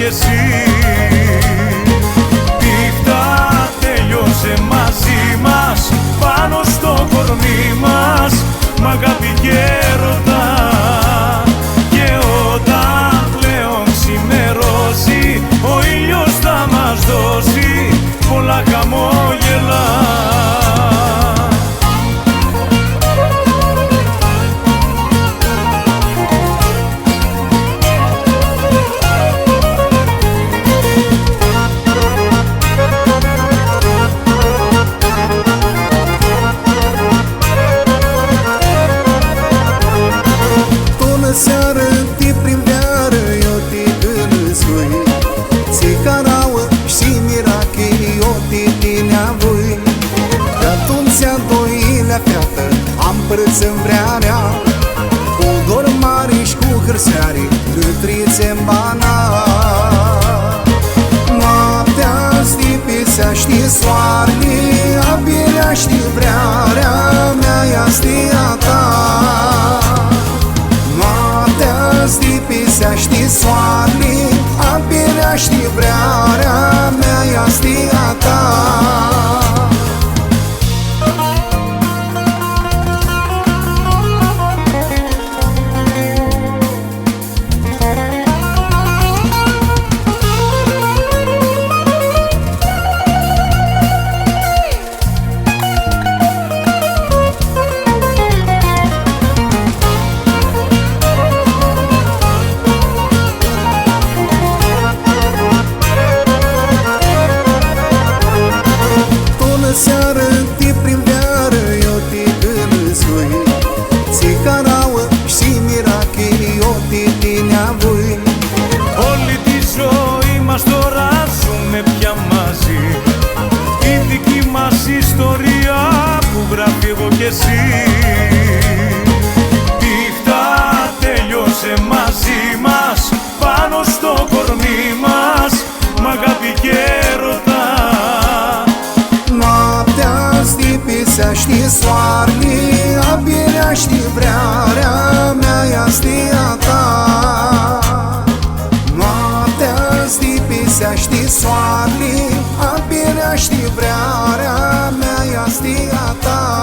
εσύ. Νύχτα τέλειωσε μαζί μας, πάνω στο κορμί μας, μ' αγάπη και έρωτα. Και όταν πλέον ξημερώσει, ο ήλιος θα μας δώσει πολλά χαμόγελα. Seară de primăvară eu te gândui, țicarauă și mirache eu te tinavui. De atunci a doilea fiată am părăț în vrearea, cu dor mare și cu hârseare câtrițe-n bana. Noaptea stipesea știe soarele, abirea știe vrearea mea, ea stia ta. Stipesea știe soarele, abirea știe vrearea mea, ea stia ta. Seară de primăvară eu te gândui, țicarauă și mirache eu te tinavui. Όλη τη ζωή μας τώρα ζούμε πια μαζί, η δική μας ιστορία που γράφει εγώ κι εσύ. Νύχτα τέλειωσε μαζί μας, πάνω στο κορμί μας, μ' αγάπη και έρωτα. Stipesea știe soarele, abirea știe vrearea mea, ea stia ta. Noaptea stipesea știe soarele, abirea știe vrearea mea, ea stia ta.